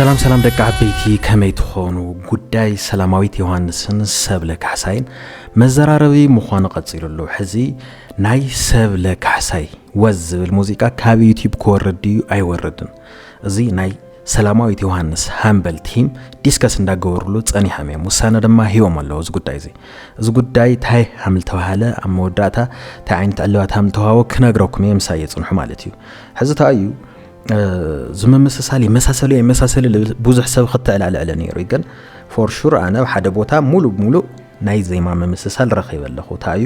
ሰላም ደቂ ዓበይቲ ከመይ ትኾኑ ጉዳይ ሰላማዊት ዮሐንስን ሰብለ ካሕሳይን መዘራረቢ ምዃኑ ቀፂሉሉ ሕዚ ናይ ሰብለ ካሕሳይ ወዝ ዝብል ሙዚቃ ካብ ዩቲዩብ ክወርድ እዩ ኣይወርድን እዚ ናይ ሰላማዊት ዮሐንስ ሃምበል ቲም ዲስከስ እንዳገበሩሉ ጸኒሖም እዮም ውሳነ ድማ ሂቦም ኣለዉ እዚ ጉዳይ ታይ ሃምል ተባሃለ ኣብ መወዳእታ ታይ ዓይነት ዕልባት ሃምል ተዋሃቦ ክነግረኩም እዮም ሳይ የጽንሑ ማለት እዩ ሕዚ ታዩ ዝመመሰሳሊ መሳሰሊ ብዙሕ ሰብ ከተዕላልዕለ ነይሩ ግን ፎር ሹር ኣነ ሓደ ቦታ ሙሉ ናይ ዜማ መመሰሳል ረኺበ ኣለኹ ታዩ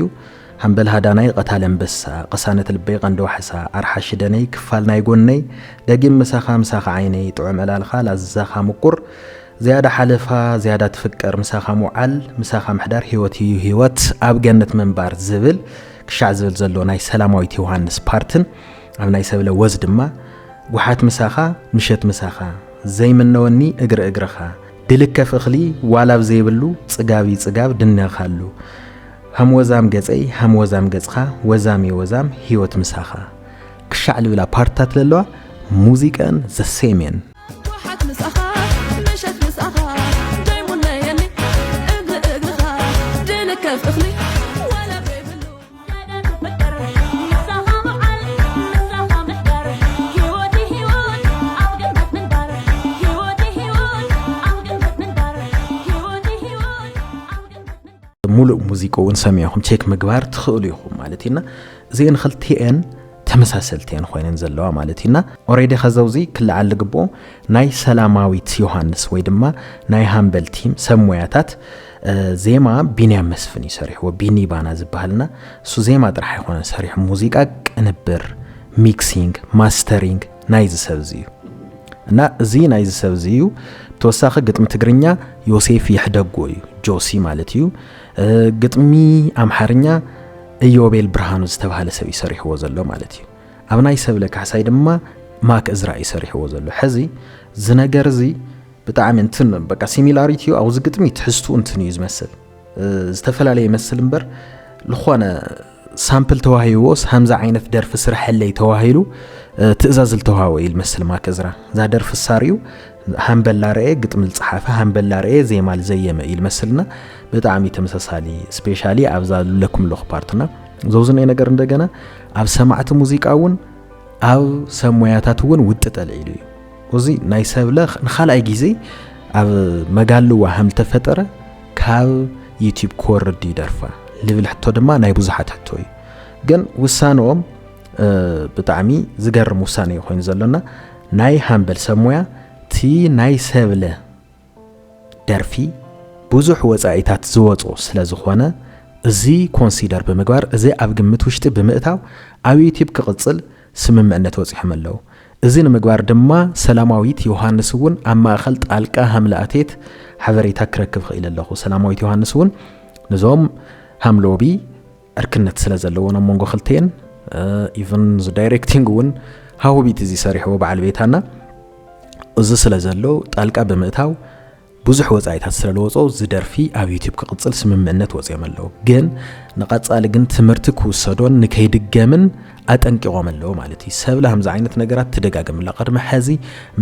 ሃምበል ሃዳናይ ቀታለን በሳ ቀሳነት ልበይ ቀንደው ሓሳ ኣርሓሽ ደነይ ክፋል ናይ ጎነይ ደጊም መሳኻ ዓይነይ ጥዑም ዕላልኻ ላዛኻ ምቁር ዝያዳ ሓለፋ ዝያዳ ትፍቀር መሳኻ ሙዓል መሳኻ ምሕዳር ህይወት ኣብ ገነት መንባር ዝብል ክሻዕ ዝብል ዘሎ ናይ ሰላማዊት ዮሐንስ ፓርትን ኣብ ናይ ሰብለ ወዝ ድማ ጉሓት መሳኻ ምሸት መሳኻ ዘይምነወኒ እግርኻ ድልከፍ እኽሊ ዋላብ ዘይብሉ ጽጋብ ድነኻሉ ሃምወዛም ገጸይ ሃምወዛም ገጽኻ ወዛም ህይወት መሳኻ ክሻዕ ልብላ ፓርታት ለለዋ ሙዚቃን ዘሴሜን ሙሉእ ሙዚቃውን ሰሚዕኹም ቼክ ምግባር ትኽእሉ ኢኹም ማለትና እዚአን ክልቲአን ተመሳሰልቲአን ኮይነን ዘለዋ ማለትና ኦሬዲ ኸዘውዚ ክልዓል ግቦ ናይ ሰላማዊት ዮሐንስ ወይ ድማ ናይ ሃምበል ቲም ሰሞያታት ዜማ ቢንያም መስፍን ይሰርሕዎ ቢኒ ባና ዝበሃልና እሱ ዜማ ጥራሕ ይኾነ ሰሪሕ ሙዚቃ ቅንብር ሚክሲንግ ማስተሪንግ ናይ ዝሰብዚ እዩ እና እዚ ናይ ዝሰብዚ እዩ ተወሳኺ ግጥሚ ትግርኛ ዮሴፍ ይሕደጎ እዩ ጆሲ ማለት እዩ ግጥሚ አምሓርኛ ኢዮቤል ብርሃኑ ዝተባሃለ ሰብ ይሰርሕዎ ዘሎ ማለት እዩ ኣብ ናይ ሰብለ ካሕሳይ ድማ ማክ እዝራ ይሰርሕዎ ዘሎ ሕዚ ዝነገር እዚ ብጣዕሚ እንትን በቃ ሲሚላሪቲ እዩ ኣውዝ ግጥሚ ትሕዝቱ እንትን እዩ ዝመስል ዝተፈላለየ ይመስል እምበር ልኾነ ሳምፕል ተዋሂቦስ ሃምዛ ዓይነት ደርፊ ስራሕለይ ተዋሂሉ ትእዛዝ ልተዋሃወ ይመስል ማክ እዝራ ዛ ደርፊ ሳሪዩ ሃምበላርኤ ግጥም ልጽሓፈ ሃምበላርኤ ዜማ ልዘየመ ይመስልና በጣም ተመሳሳሊ ስፔሻሊ ኣብዛ ለኩም ለኹ ፓርትና ዘውዝነይ ነገር እንደገና ኣብ ሰማዕቲ ሙዚቃውን ኣብ ሰሞያታትን ውጥጠል ኢሉ እዚ ናይ ሰብለ ንኻልኣይ ግዜ ኣብ መጋልዋ ሃም ተፈጠረ ካብ ዩቲዩብ ኮርዲ ይደርፋ ልብል ሕቶ ድማ ናይ ብዙሓት ሕቶ እዩ ግን ውሳነኦም ብጣዕሚ ዝገርም ውሳነ ኮይኑ ዘለና ናይ ሃምበል ሰሞያ ቲ ናይ ሰብለ ደርፊ ብዙሕ ወጻኢታት ዝወጾ ስለ ዝኾነ እዚ ኮንሲደር ብምግባር እዚ ኣብ ግምት ውሽጢ ብምእታው ኣብ ዩቲዩብ ክቕጽል ስምምዕነት ወፂሖም ኣለዉ እዚ ንምግባር ድማ ሰላማዊት ዮሐንስ እውን ኣብ ማእኸል ጣልቃ ሃምለኣቴት ሓበሬታ ክረክብ ክኢል ኣለኹ ሰላማዊት ዮሐንስ እውን ነዞም ሃምሎቢ እርክነት ስለ ዘለዎን ኣብ መንጎ ክልቴን ኢቨን ዝ ዳይሬክቲንግ እውን ሃውቢት እዚ ሰሪሕዎ በዓል ቤታና እዚ ስለ ዘሎ ጣልቃ ብምእታው ብዙሕ ወጻኢታት ስለ ለወጾ ዝደርፊ ኣብ ዩቲዩብ ክቕጽል ስምምዕነት ወፂኦም ኣለዉ ግን ንቐጻሊ ግን ትምህርቲ ክውሰዶን ንከይድገምን ኣጠንቂቖም ኣለዉ ማለት እዩ ሰብለ ሃምዛ ዓይነት ነገራት ትደጋግምላ ቅድሚ ሕዚ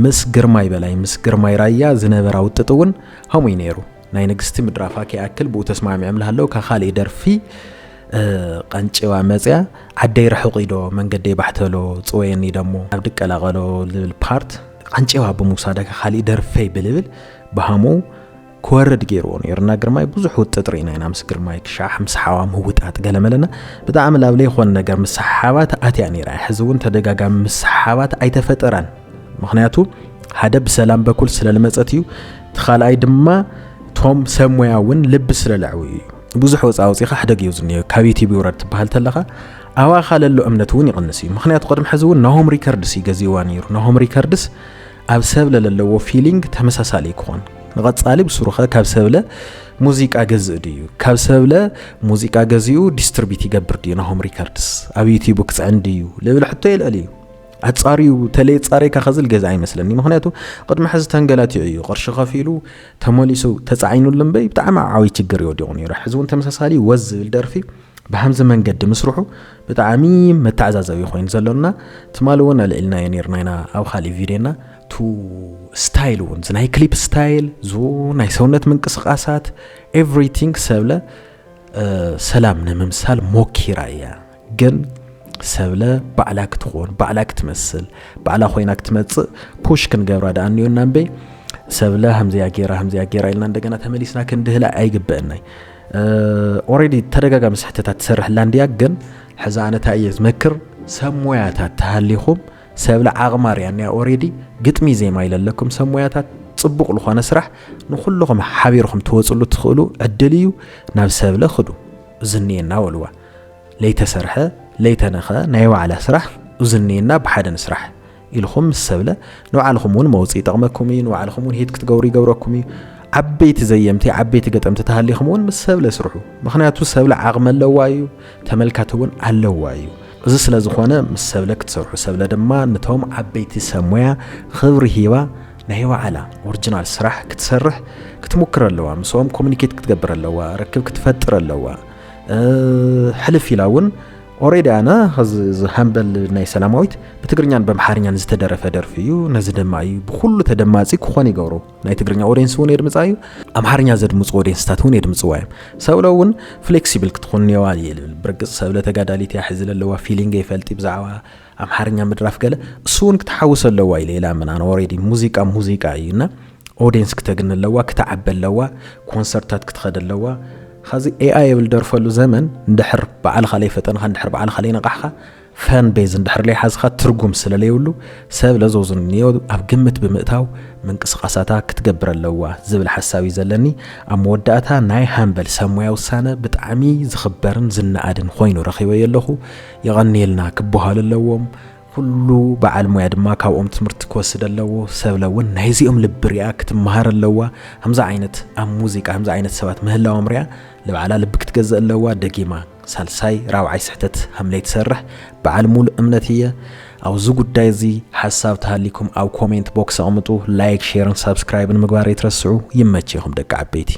ምስ ግርማይ በላይ ምስ ግርማይ ራያ ዝነበራ ውጥጥ እውን ሀሙይ ነይሩ ናይ ንግስቲ ምድራፋ ከኣክል ብኡ ተስማሚዖም ለሃለዉ ካኻልእ ደርፊ ቀንጭዋ መጽያ ዓደይ ረሕቂዶ መንገደይ ባሕተሎ ጽወየኒ ደሞ ኣብ ድቀላቀሎ ልብል ፓርት ቀንጭዋ በሙሳዳ ካኻልእ ደርፈይ ብልብል በሃሙ ክወርድ ገይርዎ ነይሩና ግርማይ ብዙሕ ውጥጥ ሪና ኢና ምስ ግርማይ ክሻሕ ምስ ሓዋም ውጣት ገለመለና ብጣዕሚ ላብ ለይኾን ነገር ምስ ሓባት ኣትያ ነይራ ሕዚ እውን ተደጋጋሚ ምስ ሓባት ኣይተፈጠራን ምክንያቱ ሓደ ብሰላም በኩል ስለልመፀት እዩ ተኻልኣይ ድማ ቶም ሰሞያ እውን ልብ ስለልዕው እዩ ብዙሕ ወጻውፂኻ ሕደግ እዩ ዝኒዮ ካብ ዩቲዩብ ይወርድ ትበሃል ተለኻ ኣዋኻ ለሎ እምነት እውን ይቕንስ እዩ ምክንያቱ ቅድሚ ሕዚ እውን ናሆም ሪከርድስ ይገዚእዋ ነይሩ ናሆም ሪከርድስ ኣብ ሰብለ ለለዎ ፊሊንግ ተመሳሳሊ ክኾን ንቐጻሊ ብስሩኸ ካብ ሰብለ ሙዚቃ ገዝእ ድዩ ካብ ሰብለ ሙዚቃ ገዚኡ ዲስትሪቢዩት ይገብር ድዩ ናሆም ሪከርድስ ኣብ ዩቲዩብ ክጽዕን ድዩ ልብል ሕቶ ይልዕል እዩ ኣጻሪዩ ተለይ ጻሪካ ኸዝል ገዛ አይመስለኒ ምክንያቱ ቅድሚ ሕዚ ተንገላትዩ እዩ ቅርሺ ከፊሉ ተመሊሱ ተጻዒኑሉ እምበይ ብጣዕሚ ዓዊ ችግር ይወዲቑ ነይሩ ሕዚ እውን ተመሳሳሊ ወዝ ዝብል ደርፊ بهمز من قد مسروحه بتعميم متعزز يخوين زلنا تمالونا لإلنا ينيرنا أو خالي فيدينا تو ستايلون زناي كليب ستايل زو ناي سونت من قسقاسات everything سبله سلام نممثال موكيرايا جن سبله بعلاك تخون بعلاك تمثل بعلا خويناك تمص بوش كنغبر دانيو نامبي سبله همزيا غيرا إلنا እንደገና ተመሊስና ክንድህላ አይግበእናይ ኦሬዲ ተደጋጋሚ ስሕተታት ትሰርሕ ላንዲያ ግን ሕዛነታ እየዝመክር ሰሞያታት ተሃሊኹም ሰብለ ዓቕማር ያኔ ኦሬዲ ግጥሚ ዜማ ይለለኩም ሰሞያታት ጽቡቕ ልኾነ ስራሕ ንኹልኹም ሓቢርኹም ትወጽሉ ትኽእሉ ዕድልዩ ናብ ሰብለ ኽዱ ዝኔና ወልዋ ለይተሰርሐ ለይተነኸ ናይ ዋዕላ ስራሕ ዝኔና ብሓደን ስራሕ ኢልኹም ሰብለ ንዓልኹም ውን መውጽኢ ጠቕመኩም እዩ ንዓልኹም ውን ሄድ ክትገብሩ ይገብረኩም እዩ ዓበይቲ ዘየምቲ ዓበይቲ ገጠምቲ ተሃሊኹም ውን ሰብለ ስርሑ ምኽንያቱ ሰብለ ዓቕመ ኣለዋ እዩ ተመልካቲ ውን ኣለዋ እዩ እዚ ስለ ዝኾነ ሰብለ ክትሰርሑ ሰብለ ድማ ነቶም ዓበይቲ ሰሞያ ክብሪ ሂባ ናይ ዋዕላ ኦሪጂናል ስራሕ ክትሰርሕ ክትሞክር ኣለዋ ምስኦም ኮሙኒኬት ክትገብር ኣለዋ ረክብ ክትፈጥር ኣለዋ ሕልፍ ኢላ ውን ኦሬዲ አና ሃምበል ናይ ሰላማዊት በትግርኛን በመሓርኛን ዝተደረፈ ደርፍ እዩ ነዚ ድማ እዩ ብኩሉ ተደማጺ ክኾን ይገብሩ ናይ ትግርኛ ኦዲየንስ ውን የድምጻዩ አምሓርኛ ዘድምጹ ኦዲየንስታት ውን የድምጽዋዮም ሰብለውን ፍሌክሲብል ክትኾን የዋል ይብል ብርግጽ ሰብለ ተጋዳሊት ያሕዝል ኣለዋ ፊሊንግ ይፈልጥ ብዛዕባ አምሓርኛ ምድራፍ ገለ እሱን ክትሓውስ ኣለዋ ኢላ ምናን ኦሬዲ ሙዚቃ እዩና ኦዲየንስ ክትግን ኣለዋ ክትዓበል ኣለዋ ኮንሰርታት ክትኸድ ኣለዋ خازي AI بالدرفلو زمن ندحر بعال خلي فتنخ ندحر بعال خلي نقحخه فان بيز ندحر لي حزخه ترجم سلاليولو سبب لزوزن نيو ابقمت بمئتاو من قسقاساتا كتقبر اللوا زبل حساوي زلني ام وداتا ناي هامبل سمويا وسانه بطعمي زخبرن زنادن خوينو رخيبه يلخو يغنيلنا كبوها للوم كله بعال مويا دما كاوم تمرت كوسد اللو سبلون نايزيهم لبريا كتمهار اللوا همزه عينت ام موزيقا همزه عينت سبات مهلاو امريا لبعلا لبك تجزء اللوا دقيمه سالساي راوعي سحتت هملي تسرح بعال مول امنتيه او زو ጉዳይ ዚ ሐሳብ ተሃሊኩም አው ኮሜንት ቦክስ አምጡ ላይክ ሼር እና ሰብስክራይብ ምግባር ይትረስዑ ይመችኩም ደቃ አቤቲ